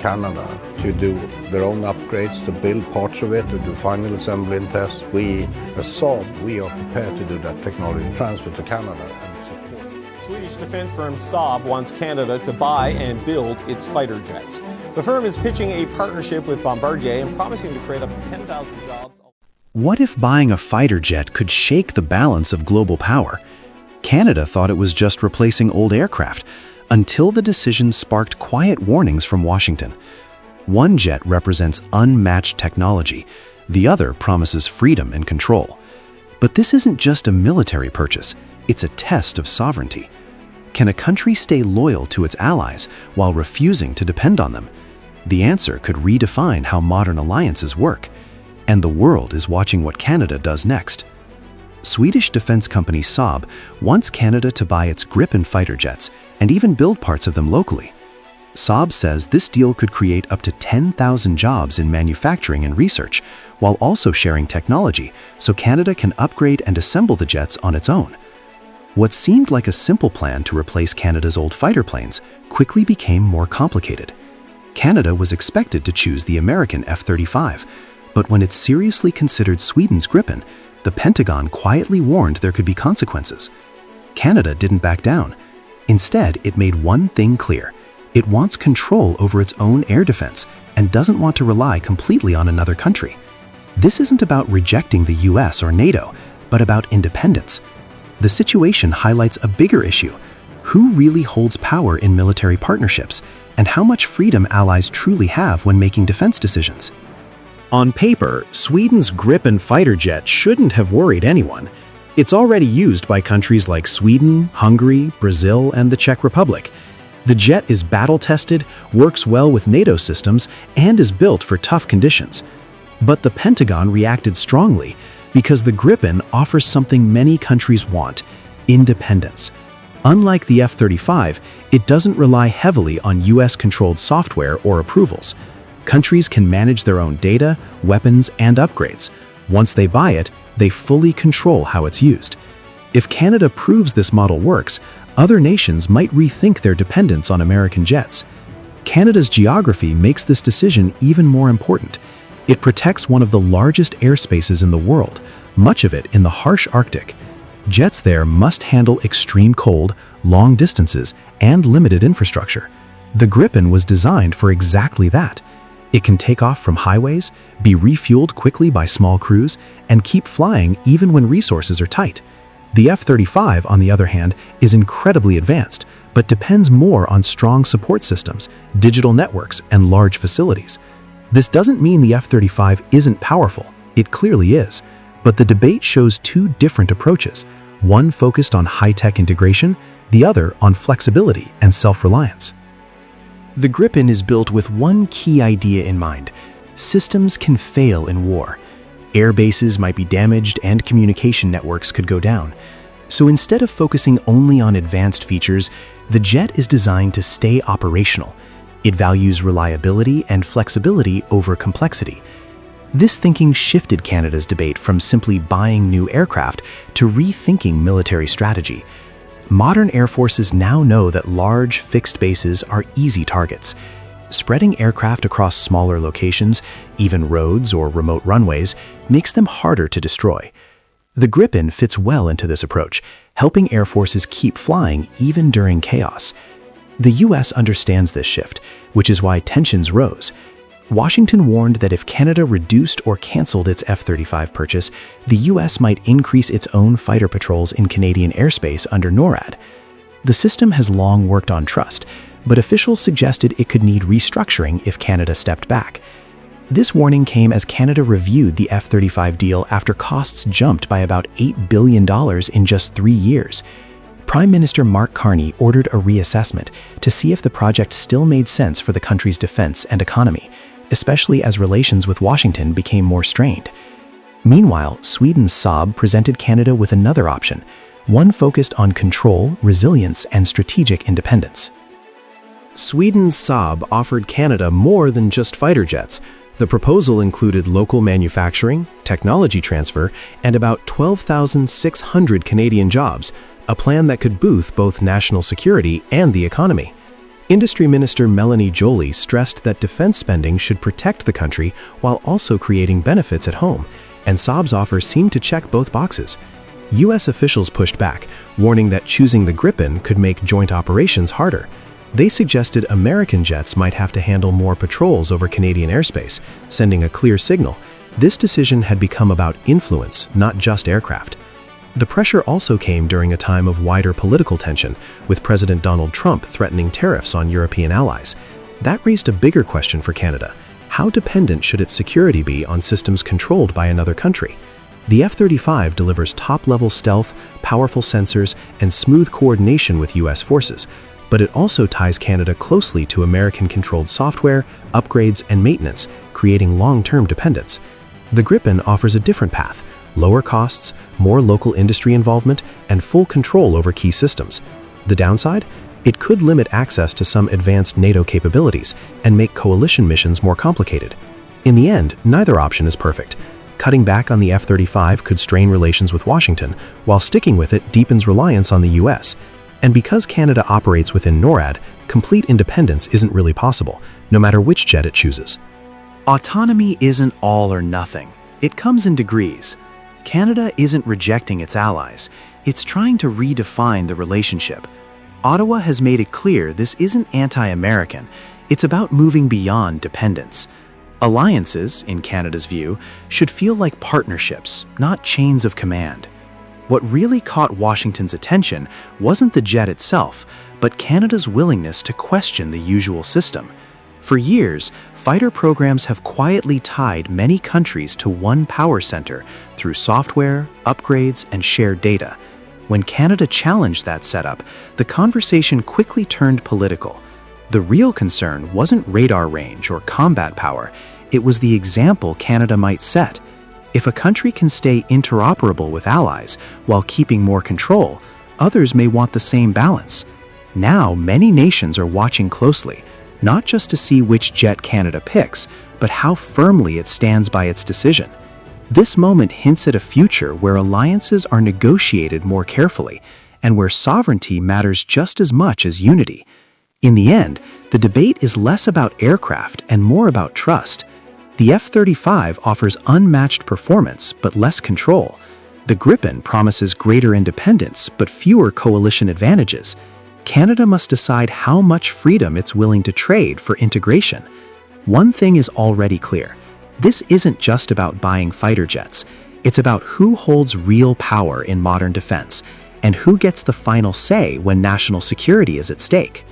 Canada to do their own upgrades, to build parts of it, to do final assembly and tests. We, as Saab, we are prepared to do that technology transfer to Canada and support. Swedish defense firm Saab wants Canada to buy and build its fighter jets. The firm is pitching a partnership with Bombardier and promising to create up to 10,000 jobs. What if buying a fighter jet could shake the balance of global power? Canada thought it was just replacing old aircraft, until the decision sparked quiet warnings from Washington. One jet represents unmatched technology, the other promises freedom and control. But this isn't just a military purchase, it's a test of sovereignty. Can a country stay loyal to its allies while refusing to depend on them? The answer could redefine how modern alliances work, and the world is watching what Canada does next. Swedish defense company Saab wants Canada to buy its Gripen fighter jets and even build parts of them locally. Saab says this deal could create up to 10,000 jobs in manufacturing and research, while also sharing technology so Canada can upgrade and assemble the jets on its own. What seemed like a simple plan to replace Canada's old fighter planes quickly became more complicated. Canada was expected to choose the American F-35, but when it seriously considered Sweden's Gripen, the Pentagon quietly warned there could be consequences. Canada didn't back down. Instead, it made one thing clear. It wants control over its own air defense and doesn't want to rely completely on another country. This isn't about rejecting the US or NATO, but about independence. The situation highlights a bigger issue: who really holds power in military partnerships, and how much freedom allies truly have when making defense decisions. On paper, Sweden's Gripen fighter jet shouldn't have worried anyone. It's already used by countries like Sweden, Hungary, Brazil, and the Czech Republic. The jet is battle-tested, works well with NATO systems, and is built for tough conditions. But the Pentagon reacted strongly because the Gripen offers something many countries want: independence. Unlike the F-35, it doesn't rely heavily on US-controlled software or approvals. Countries can manage their own data, weapons, and upgrades. Once they buy it, they fully control how it's used. If Canada proves this model works, other nations might rethink their dependence on American jets. Canada's geography makes this decision even more important. It protects one of the largest airspaces in the world, much of it in the harsh Arctic. Jets there must handle extreme cold, long distances, and limited infrastructure. The Gripen was designed for exactly that. It can take off from highways, be refueled quickly by small crews, and keep flying even when resources are tight. The F-35, on the other hand, is incredibly advanced, but depends more on strong support systems, digital networks, and large facilities. This doesn't mean the F-35 isn't powerful. It clearly is. But the debate shows two different approaches, one focused on high-tech integration, the other on flexibility and self-reliance. The Gripen is built with one key idea in mind: systems can fail in war. Air bases might be damaged and communication networks could go down. So instead of focusing only on advanced features, the jet is designed to stay operational. It values reliability and flexibility over complexity. This thinking shifted Canada's debate from simply buying new aircraft to rethinking military strategy. Modern air forces now know that large, fixed bases are easy targets. Spreading aircraft across smaller locations, even roads or remote runways, makes them harder to destroy. The Gripen fits well into this approach, helping air forces keep flying even during chaos. The US understands this shift, which is why tensions rose. Washington warned that if Canada reduced or canceled its F-35 purchase, the US might increase its own fighter patrols in Canadian airspace under NORAD. The system has long worked on trust, but officials suggested it could need restructuring if Canada stepped back. This warning came as Canada reviewed the F-35 deal after costs jumped by about $8 billion in just 3 years. Prime Minister Mark Carney ordered a reassessment to see if the project still made sense for the country's defense and economy, especially as relations with Washington became more strained. Meanwhile, Sweden's Saab presented Canada with another option, one focused on control, resilience, and strategic independence. Sweden's Saab offered Canada more than just fighter jets. The proposal included local manufacturing, technology transfer, and about 12,600 Canadian jobs, a plan that could boost both national security and the economy. Industry Minister Melanie Joly stressed that defense spending should protect the country while also creating benefits at home, and Saab's offer seemed to check both boxes. U.S. officials pushed back, warning that choosing the Gripen could make joint operations harder. They suggested American jets might have to handle more patrols over Canadian airspace, sending a clear signal. This decision had become about influence, not just aircraft. The pressure also came during a time of wider political tension, with President Donald Trump threatening tariffs on European allies. That raised a bigger question for Canada. How dependent should its security be on systems controlled by another country? The F-35 delivers top-level stealth, powerful sensors, and smooth coordination with U.S. forces, but it also ties Canada closely to American-controlled software, upgrades, and maintenance, creating long-term dependence. The Gripen offers a different path: lower costs, more local industry involvement, and full control over key systems. The downside? It could limit access to some advanced NATO capabilities and make coalition missions more complicated. In the end, neither option is perfect. Cutting back on the F-35 could strain relations with Washington, while sticking with it deepens reliance on the U.S. And because Canada operates within NORAD, complete independence isn't really possible, no matter which jet it chooses. Autonomy isn't all or nothing. It comes in degrees. Canada isn't rejecting its allies. It's trying to redefine the relationship. Ottawa has made it clear this isn't anti-American. It's about moving beyond dependence. Alliances, in Canada's view, should feel like partnerships, not chains of command. What really caught Washington's attention wasn't the jet itself, but Canada's willingness to question the usual system. For years, fighter programs have quietly tied many countries to one power center through software, upgrades, and shared data. When Canada challenged that setup, the conversation quickly turned political. The real concern wasn't radar range or combat power, it was the example Canada might set. If a country can stay interoperable with allies while keeping more control, others may want the same balance. Now, many nations are watching closely, not just to see which jet Canada picks, but how firmly it stands by its decision. This moment hints at a future where alliances are negotiated more carefully and where sovereignty matters just as much as unity. In the end, the debate is less about aircraft and more about trust. The F-35 offers unmatched performance but less control. The Gripen promises greater independence but fewer coalition advantages. Canada must decide how much freedom it's willing to trade for integration. One thing is already clear. This isn't just about buying fighter jets. It's about who holds real power in modern defense and who gets the final say when national security is at stake.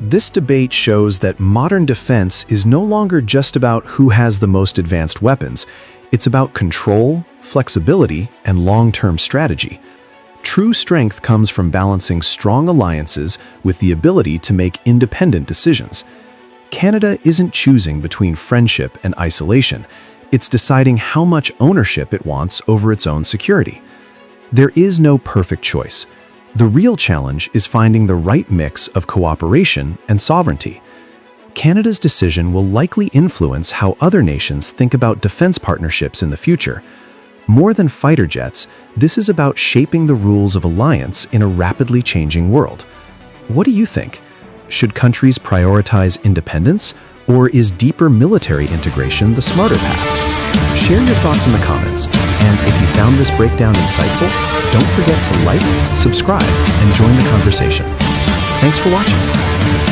This debate shows that modern defense is no longer just about who has the most advanced weapons. It's about control, flexibility, and long-term strategy. True strength comes from balancing strong alliances with the ability to make independent decisions. Canada isn't choosing between friendship and isolation. It's deciding how much ownership it wants over its own security. There is no perfect choice. The real challenge is finding the right mix of cooperation and sovereignty. Canada's decision will likely influence how other nations think about defense partnerships in the future. More than fighter jets, this is about shaping the rules of alliance in a rapidly changing world. What do you think? Should countries prioritize independence, or is deeper military integration the smarter path? Share your thoughts in the comments, and if you found this breakdown insightful, don't forget to like, subscribe, and join the conversation. Thanks for watching.